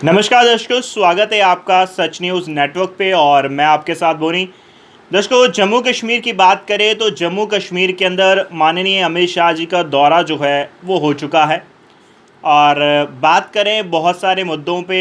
नमस्कार दर्शकों, स्वागत है आपका सच न्यूज़ नेटवर्क पे और मैं आपके साथ बोनी। दर्शकों, जम्मू कश्मीर की बात करें तो जम्मू कश्मीर के अंदर माननीय अमित शाह जी का दौरा जो है वो हो चुका है। और बात करें बहुत सारे मुद्दों पे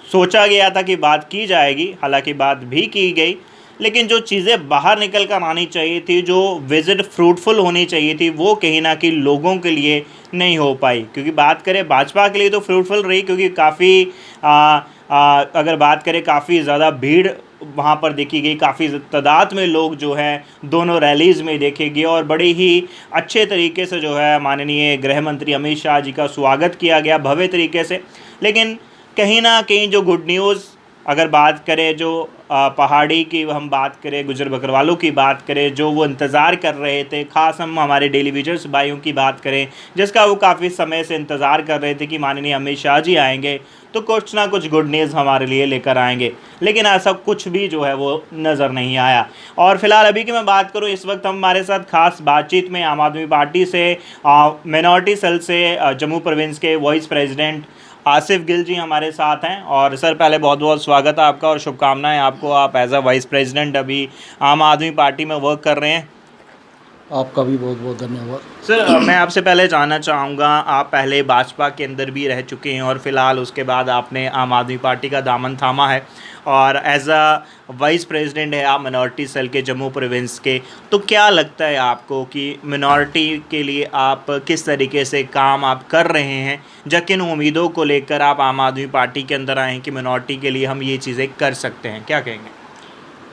सोचा गया था कि बात की जाएगी, हालांकि बात भी की गई, लेकिन जो चीज़ें बाहर निकल कर आनी चाहिए थी, जो विज़िट फ्रूटफुल होनी चाहिए थी, वो कहीं ना कहीं लोगों के लिए नहीं हो पाई। क्योंकि बात करें भाजपा के लिए तो फ्रूटफुल रही, क्योंकि काफ़ी अगर बात करें काफ़ी ज़्यादा भीड़ वहाँ पर देखी गई, काफ़ी तादाद में लोग जो है दोनों रैलीज़ में देखे गए और बड़े ही अच्छे तरीके से जो है माननीय गृह मंत्री अमित शाह जी का स्वागत किया गया भव्य तरीके से। लेकिन कहीं ना कहीं जो गुड न्यूज़, अगर बात करें जो पहाड़ी की हम बात करें, गुजर बकरवालों की बात करें, जो वो इंतज़ार कर रहे थे, ख़ास हम हमारे डेली विजर्स भाइयों की बात करें जिसका वो काफ़ी समय से इंतज़ार कर रहे थे कि माननीय अमित शाह जी आएंगे तो कुछ ना कुछ गुड न्यूज़ हमारे लिए लेकर आएंगे, लेकिन ऐसा कुछ भी जो है वो नज़र नहीं आया। और फिलहाल अभी की मैं बात करूँ, इस वक्त हमारे साथ खास बातचीत में आम आदमी पार्टी से मिनॉरिटी सेल से जम्मू प्रोविंस के वाइस प्रेसिडेंट आसिफ गिल जी हमारे साथ हैं। और सर, पहले बहुत बहुत स्वागत है आपका और शुभकामनाएं आपको। आप एज अ वाइस प्रेसिडेंट अभी आम आदमी पार्टी में वर्क कर रहे हैं। आपका भी बहुत बहुत धन्यवाद। सर, मैं आपसे पहले जानना चाहूँगा, आप पहले भाजपा के अंदर भी रह चुके हैं और फिलहाल उसके बाद आपने आम आदमी पार्टी का दामन थामा है और एज अ वाइस प्रेसिडेंट है आप मिनॉरिटी सेल के जम्मू प्रोविंस के। तो क्या लगता है आपको कि मिनॉरिटी के लिए आप किस तरीके से काम आप कर रहे हैं, या किन उम्मीदों को लेकर आप आम आदमी पार्टी के अंदर आए हैं कि मिनॉरिटी के लिए हम ये चीज़ें कर सकते हैं, क्या कहेंगे?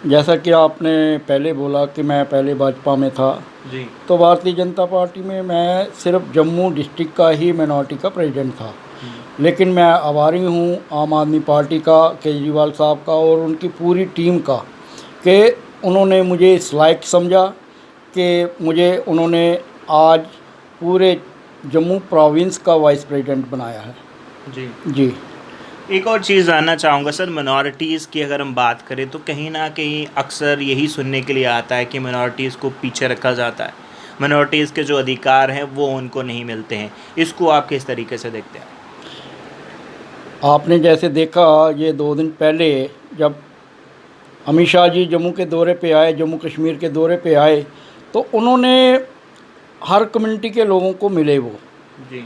जैसा कि आपने पहले बोला कि मैं पहले भाजपा में था जी। तो भारतीय जनता पार्टी में मैं सिर्फ जम्मू डिस्ट्रिक्ट का ही मिनॉरिटी का प्रेसिडेंट था। लेकिन मैं आभारी हूँ आम आदमी पार्टी का, केजरीवाल साहब का और उनकी पूरी टीम का कि उन्होंने मुझे इस लायक समझा कि मुझे उन्होंने आज पूरे जम्मू प्रोविंस का वाइस प्रेसिडेंट बनाया है। जी। जी। एक और चीज़ जानना चाहूँगा सर, मिनॉरिटीज़ की अगर हम बात करें तो कहीं ना कहीं अक्सर यही सुनने के लिए आता है कि मिनॉरिटीज़ को पीछे रखा जाता है, मिनॉरिटीज़ के जो अधिकार हैं वो उनको नहीं मिलते हैं। इसको आप किस तरीके से देखते हैं? आपने जैसे देखा ये 2 दिन पहले जब अमित शाह जी जम्मू के दौरे पे आए, जम्मू कश्मीर के दौरे पे आए, तो उन्होंने हर कम्युनिटी के लोगों को मिले वो। जी।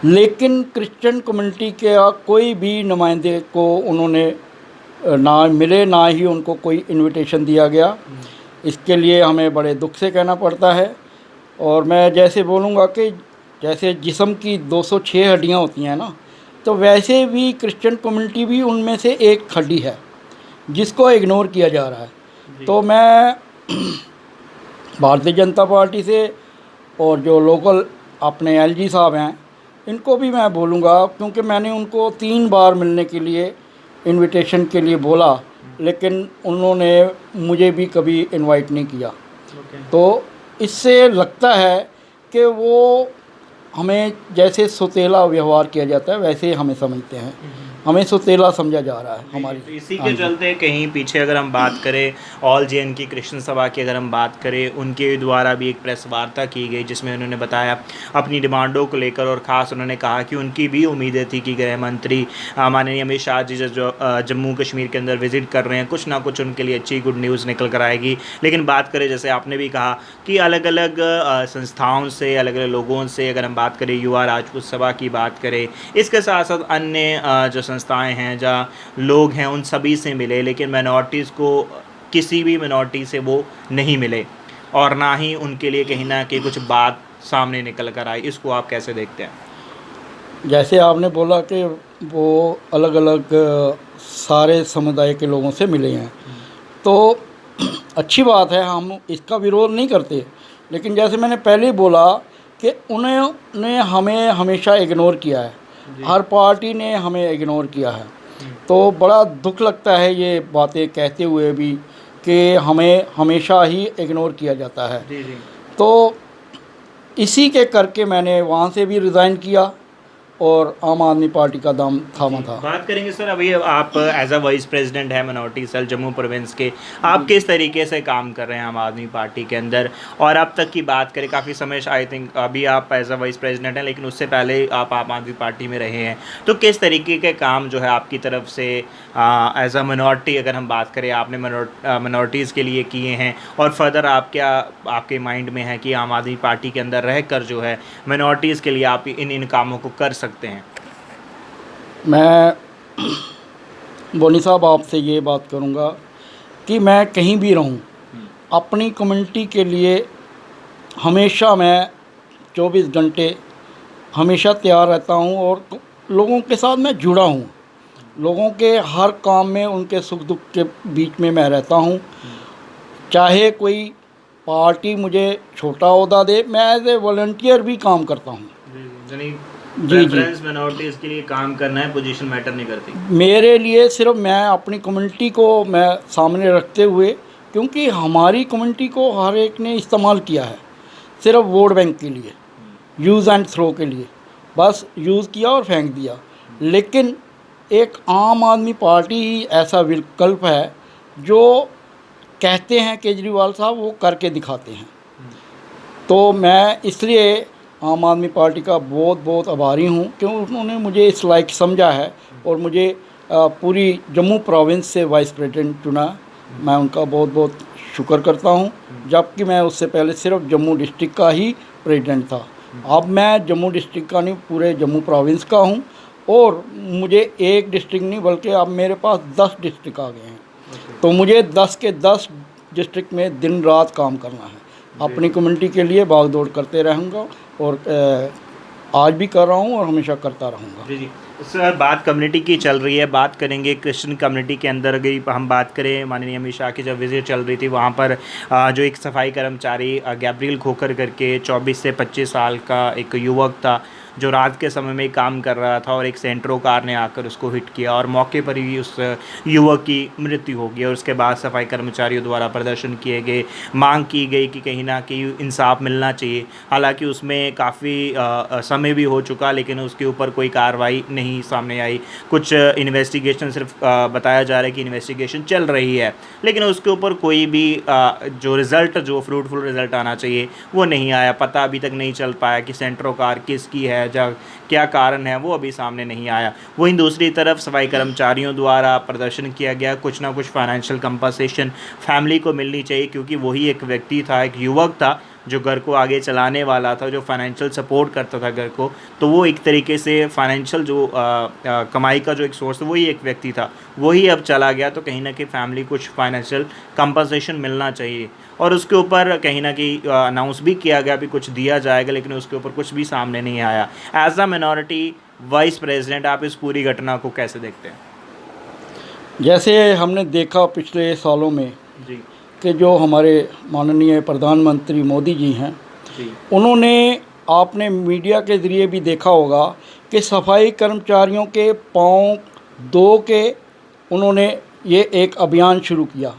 लेकिन क्रिश्चियन कम्युनिटी के कोई भी नुमाइंदे को उन्होंने ना मिले, ना ही उनको कोई इनविटेशन दिया गया। इसके लिए हमें बड़े दुख से कहना पड़ता है। और मैं जैसे बोलूँगा कि जैसे जिस्म की 206 हड्डियाँ होती हैं ना, तो वैसे भी क्रिश्चियन कम्युनिटी भी उनमें से एक हड्डी है जिसको इग्नोर किया जा रहा है। तो मैं भारतीय जनता पार्टी से और जो लोकल अपने एलजी साहब हैं इनको भी मैं बोलूँगा, क्योंकि मैंने उनको 3 बार मिलने के लिए इनविटेशन के लिए बोला, लेकिन उन्होंने मुझे भी कभी इनवाइट नहीं किया। तो इससे लगता है कि वो हमें जैसे सौतेला व्यवहार किया जाता है वैसे हमें समझते हैं, हमें सौतेला समझा जा रहा है हमारी। तो इसी के चलते कहीं पीछे अगर हम बात करें, ऑल जेएन की कृष्ण सभा की अगर हम बात करें, उनके द्वारा भी एक प्रेस वार्ता की गई जिसमें उन्होंने बताया अपनी डिमांडों को लेकर, और ख़ास उन्होंने कहा कि उनकी भी उम्मीदें थी कि गृह मंत्री माननीय अमित शाह जी जो जम्मू कश्मीर के अंदर विजिट कर रहे हैं, कुछ ना कुछ उनके लिए अच्छी गुड न्यूज़ निकल कर आएगी। लेकिन बात करें, जैसे आपने भी कहा कि अलग अलग संस्थाओं से, अलग अलग लोगों से, अगर हम बात करें युवा राजपूत सभा की बात करें, इसके साथ साथ अन्य जो संस्थाएं हैं, जहाँ लोग हैं, उन सभी से मिले, लेकिन मिनॉरिटीज़ को किसी भी मिनॉरिटी से वो नहीं मिले और ना ही उनके लिए कहीं ना कहीं कुछ बात सामने निकल कर आई। इसको आप कैसे देखते हैं? जैसे आपने बोला कि वो अलग अलग सारे समुदाय के लोगों से मिले हैं, तो अच्छी बात है, हम इसका विरोध नहीं करते। लेकिन जैसे मैंने पहले ही बोला कि उन्होंने हमें हमेशा इग्नोर किया है, हर पार्टी ने हमें इग्नोर किया है। तो बड़ा दुख लगता है ये बातें कहते हुए भी कि हमें हमेशा ही इग्नोर किया जाता है। जी। तो इसी के करके मैंने वहाँ से भी रिज़ाइन किया और आम आदमी पार्टी का दाम थामा था। बात करेंगे सर, अभी आप एज अ वाइस प्रेसिडेंट है मिनॉरिटी सेल जम्मू प्रोविंस के, आप किस तरीके से काम कर रहे हैं आम आदमी पार्टी के अंदर? और अब तक की बात करें, काफ़ी समय आई थिंक अभी आप एज अ वाइस प्रेसिडेंट हैं, लेकिन उससे पहले आप आम आदमी पार्टी में रहे हैं, तो किस तरीके के काम जो है आपकी तरफ से एज अ मिनॉरिटी अगर हम बात करें आपने मिनॉरिटीज़ के लिए किए हैं, और फर्दर आप क्या आपके माइंड में है कि आम आदमी पार्टी के अंदर रह कर जो है मिनॉरिटीज़ के लिए आप इन कामों को कर सकते हैं? मैं बोनी साहब आपसे ये बात करूँगा कि मैं कहीं भी रहूँ, अपनी कम्युनिटी के लिए हमेशा मैं 24 घंटे हमेशा तैयार रहता हूँ और लोगों के साथ मैं जुड़ा हूँ। लोगों के हर काम में उनके सुख दुख के बीच में मैं रहता हूँ। चाहे कोई पार्टी मुझे छोटा ओहदा दे, मैं एज ए वॉलंटियर भी काम करता हूँ। जी मिनॉरिटीज़ के लिए काम करना है, पोजीशन मैटर नहीं करती मेरे लिए। सिर्फ मैं अपनी कम्युनिटी को मैं सामने रखते हुए, क्योंकि हमारी कम्युनिटी को हर एक ने इस्तेमाल किया है सिर्फ वोट बैंक के लिए, यूज़ एंड थ्रो के लिए, बस यूज़ किया और फेंक दिया। लेकिन एक आम आदमी पार्टी ही ऐसा विकल्प है जो कहते हैं केजरीवाल साहब, वो करके दिखाते हैं। तो मैं इसलिए आम आदमी पार्टी का बहुत बहुत आभारी हूँ, क्योंकि उन्होंने मुझे इस लायक समझा है और मुझे पूरी जम्मू प्रोविंस से वाइस प्रेसिडेंट चुना। मैं उनका बहुत बहुत शुक्र करता हूँ, जबकि मैं उससे पहले सिर्फ जम्मू डिस्ट्रिक्ट का ही प्रेसिडेंट था। अब मैं जम्मू डिस्ट्रिक्ट का नहीं, पूरे जम्मू प्रोविंस का हूँ, और मुझे एक डिस्ट्रिक्ट नहीं बल्कि अब मेरे पास 10 डिस्ट्रिक्ट आ गए हैं। तो मुझे 10 के 10 डिस्ट्रिक्ट में दिन रात काम करना है। अपनी कम्युनिटी के लिए भाग दौड़ करते रहूँगा, और आज भी कर रहा हूँ और हमेशा करता रहूँगा। जी जी सर, बात कम्युनिटी की चल रही है, बात करेंगे क्रिश्चियन कम्युनिटी के अंदर। अगर हम बात करें, माननीय अमित शाह की जब विजिट चल रही थी, वहाँ पर जो एक सफाई कर्मचारी गैब्रियल खोकर करके 24 से 25 साल का एक युवक था, जो रात के समय में काम कर रहा था, और एक सेंट्रो कार ने आकर उसको हिट किया और मौके पर ही उस युवक की मृत्यु हो गई। और उसके बाद सफाई कर्मचारियों द्वारा प्रदर्शन किए गए, मांग की गई कि कहीं ना कहीं इंसाफ मिलना चाहिए। हालांकि उसमें काफ़ी समय भी हो चुका, लेकिन उसके ऊपर कोई कार्रवाई नहीं सामने आई। कुछ इन्वेस्टिगेशन सिर्फ बताया जा रहा है कि इन्वेस्टिगेशन चल रही है, लेकिन उसके ऊपर कोई भी जो रिज़ल्ट, जो फ्रूटफुल रिज़ल्ट आना चाहिए, वो नहीं आया। पता अभी तक नहीं चल पाया कि सेंट्रो कार किसकी है, क्या कारण है, वो अभी सामने नहीं आया। वहीं दूसरी तरफ सफाई कर्मचारियों द्वारा प्रदर्शन किया गया, कुछ ना कुछ फाइनेंशियल कंपनसेशन फैमिली को मिलनी चाहिए, क्योंकि वही एक व्यक्ति था, एक युवक था जो घर को आगे चलाने वाला था, जो फाइनेंशियल सपोर्ट करता था घर को। तो वो एक तरीके से फाइनेंशियल जो कमाई का जो एक सोर्स, वही एक व्यक्ति था, वही अब चला गया। तो कहीं ना कहीं फैमिली कुछ फाइनेंशियल कंपनसेशन मिलना चाहिए, और उसके ऊपर कहीं ना कहीं अनाउंस भी किया गया भी कुछ दिया जाएगा, लेकिन उसके ऊपर कुछ भी सामने नहीं आया। As a minority vice president, आप इस पूरी घटना को कैसे देखते हैं? जैसे हमने देखा पिछले सालों में जी कि जो हमारे माननीय प्रधानमंत्री मोदी जी हैं, जी उन्होंने, आपने मीडिया के ज़रिए भी देखा होगा कि सफाई कर्मचारियों के पाँव धो के उन्होंने ये एक अभियान शुरू किया।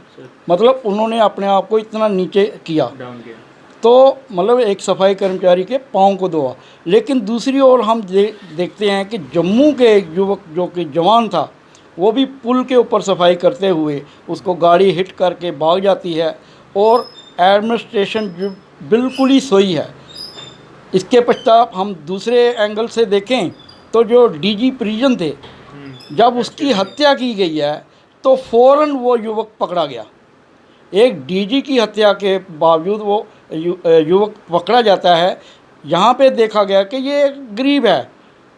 मतलब उन्होंने अपने आप को इतना नीचे किया, डाउन किया। तो मतलब एक सफाई कर्मचारी के पाँव को धोआ। लेकिन दूसरी ओर हम देखते हैं कि जम्मू के एक युवक जो कि जवान था, वो भी पुल के ऊपर सफाई करते हुए उसको गाड़ी हिट करके भाग जाती है, और एडमिनिस्ट्रेशन बिल्कुल ही सोई है। इसके पश्चात हम दूसरे एंगल से देखें तो जो डीजी प्रिजन थे, जब उसकी हत्या की गई है तो फ़ौरन वो युवक पकड़ा गया। एक डीजी की हत्या के बावजूद वो युवक पकड़ा जाता है। यहाँ पे देखा गया कि ये गरीब है,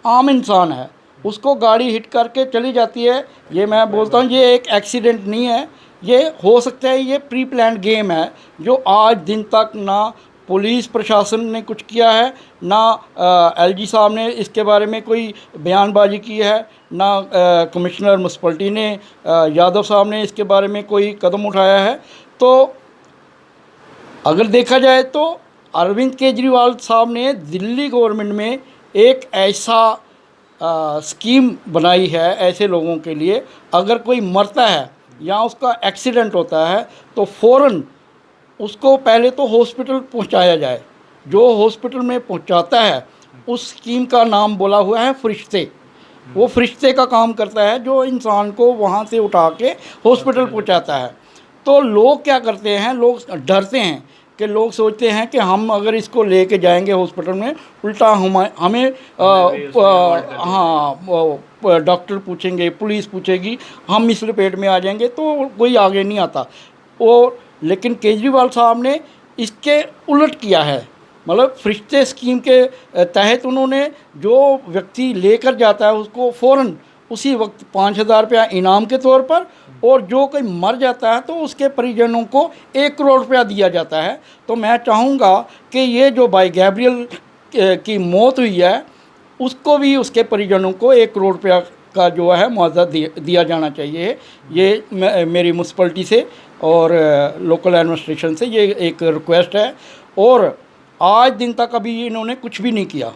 आम इंसान है, उसको गाड़ी हिट करके चली जाती है। ये मैं बोलता हूँ ये एक एक्सीडेंट नहीं है, ये हो सकता है ये प्री प्लान्ड गेम है, जो आज दिन तक ना पुलिस प्रशासन ने कुछ किया है, ना एलजी साहब ने इसके बारे में कोई बयानबाजी की है, ना कमिश्नर म्यूनसिपलिटी ने यादव साहब ने इसके बारे में कोई कदम उठाया है। तो अगर देखा जाए तो अरविंद केजरीवाल साहब ने दिल्ली गवर्नमेंट में एक ऐसा स्कीम बनाई है ऐसे लोगों के लिए, अगर कोई मरता है या उसका एक्सीडेंट होता है तो फ़ौरन उसको पहले तो हॉस्पिटल पहुंचाया जाए। जो हॉस्पिटल में पहुंचाता है उस स्कीम का नाम बोला हुआ है फरिश्ते। वो फरिश्ते का काम करता है, जो इंसान को वहाँ से उठा के हॉस्पिटल पहुँचाता है। तो लोग क्या करते हैं, लोग डरते हैं कि लोग सोचते हैं कि हम अगर इसको लेके जाएंगे हॉस्पिटल में, उल्टा हमें डॉक्टर पूछेंगे, पुलिस पूछेगी, हम इस लपेट में आ जाएंगे, तो कोई आगे नहीं आता। और लेकिन केजरीवाल साहब ने इसके उलट किया है। मतलब फरिश्ते स्कीम के तहत उन्होंने जो व्यक्ति लेकर जाता है उसको फ़ौरन उसी वक्त 5,000 रुपया इनाम के तौर पर, और जो कोई मर जाता है तो उसके परिजनों को 1 करोड़ रुपया दिया जाता है। तो मैं चाहूँगा कि ये जो भाई गैब्रियल की मौत हुई है, उसको भी उसके परिजनों को 1 करोड़ रुपया का जो है मुआवजा दिया जाना चाहिए। ये मेरी म्यूनसिपलिटी से और लोकल एडमिनिस्ट्रेशन से ये एक रिक्वेस्ट है। और आज दिन तक अभी इन्होंने कुछ भी नहीं किया।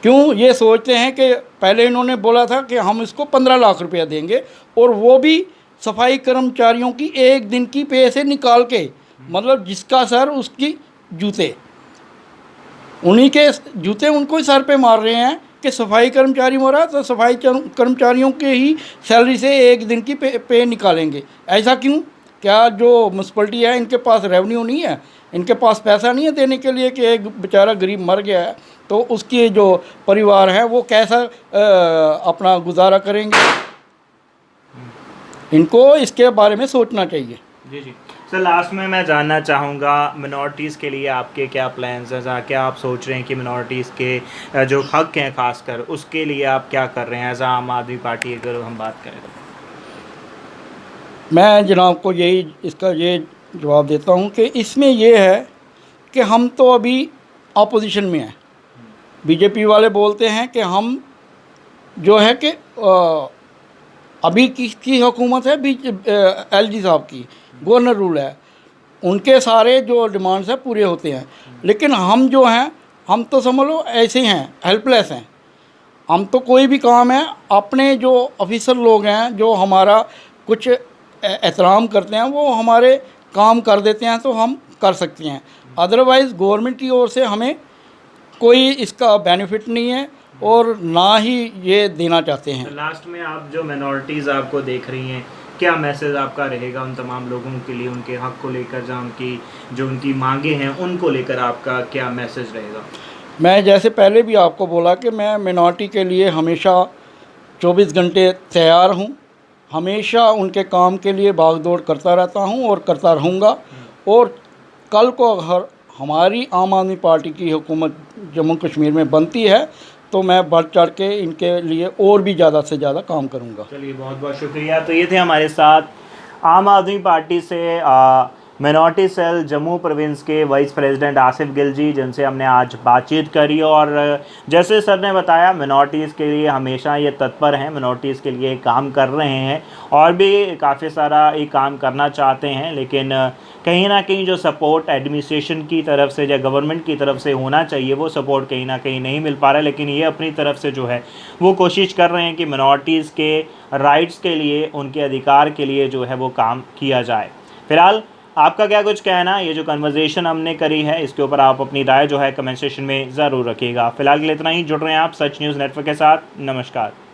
क्यों? ये सोचते हैं कि पहले इन्होंने बोला था कि हम इसको 15 लाख रुपया देंगे, और वो भी सफाई कर्मचारियों की 1 दिन की पे से निकाल के, मतलब जिसका सर उसकी जूते, उन्हीं के जूते उनको ही सर पे मार रहे हैं कि सफाई कर्मचारी मरा तो सफाई कर्मचारियों के ही सैलरी से 1 दिन की पे निकालेंगे। ऐसा क्यों? क्या जो म्यूनसिपलिटी है इनके पास रेवेन्यू नहीं है, इनके पास पैसा नहीं है देने के लिए कि एक बेचारा गरीब मर गया है तो उसके जो परिवार है वो कैसा अपना गुजारा करेंगे? इनको इसके बारे में सोचना चाहिए। जी जी सर, लास्ट में मैं जानना चाहूँगा मिनॉरिटीज़ के लिए आपके क्या प्लान्स हैं, क्या आप सोच रहे हैं कि मिनॉरिटीज़ के जो हक हैं खासकर उसके लिए आप क्या कर रहे हैं एज आम आदमी पार्टी, अगर हम बात करें तो? मैं जनाब को इसका ये जवाब देता हूँ कि इसमें ये है कि हम तो अभी अपोजिशन में हैं। बीजेपी वाले बोलते हैं कि हम जो है कि अभी किसकी हुकूमत है, एलजी साहब की, गवर्नर रूल है, उनके सारे जो डिमांड्स हैं पूरे होते हैं। लेकिन हम जो हैं, हम तो समझ लो ऐसे हैं, हेल्पलेस हैं। हम तो कोई भी काम है अपने जो ऑफिसर लोग हैं जो हमारा कुछ एहतराम करते हैं वो हमारे काम कर देते हैं तो हम कर सकते हैं। अदरवाइज़ गवर्नमेंट की ओर से हमें कोई इसका बेनिफिट नहीं है और ना ही ये देना चाहते हैं। लास्ट में आप जो मिनॉरिटीज़ आपको देख रही हैं, क्या मैसेज आपका रहेगा उन तमाम लोगों के लिए, उनके हक को लेकर, जो उनकी मांगे हैं उनको लेकर आपका क्या मैसेज रहेगा? मैं जैसे पहले भी आपको बोला कि मैं मिनॉरिटी के लिए हमेशा 24 घंटे तैयार हूँ, हमेशा उनके काम के लिए भागदौड़ करता रहता हूँ और करता रहूँगा। और कल को अगर हमारी आम आदमी पार्टी की हुकूमत जम्मू कश्मीर में बनती है तो मैं बढ़ चढ़ के इनके लिए और भी ज़्यादा से ज़्यादा काम करूँगा। चलिए, बहुत बहुत शुक्रिया। तो ये थे हमारे साथ आम आदमी पार्टी से मिनॉरिटी सेल जम्मू प्रोविंस के वाइस प्रेसिडेंट आसिफ गिल जी, जिनसे हमने आज बातचीत करी। और जैसे सर ने बताया, मिनॉरिटीज़ के लिए हमेशा ये तत्पर हैं, मिनॉरिटीज़ के लिए काम कर रहे हैं और भी काफ़ी सारा ये काम करना चाहते हैं। लेकिन कहीं ना कहीं जो सपोर्ट एडमिनिस्ट्रेशन की तरफ से या गवर्नमेंट की तरफ से होना चाहिए वो सपोर्ट कहीं ना कहीं नहीं मिल पा रहा है। लेकिन ये अपनी तरफ से जो है वो कोशिश कर रहे हैं कि मिनॉरिटीज़ के राइट्स के लिए, उनके अधिकार के लिए जो है वो काम किया जाए। फिलहाल आपका क्या कुछ कहना, ये जो कन्वर्सेशन हमने करी है इसके ऊपर आप अपनी राय जो है कमेंट सेक्शन में ज़रूर रखिएगा। फिलहाल के लिए इतना ही। जुड़ रहे हैं आप सच न्यूज़ नेटवर्क के साथ। नमस्कार।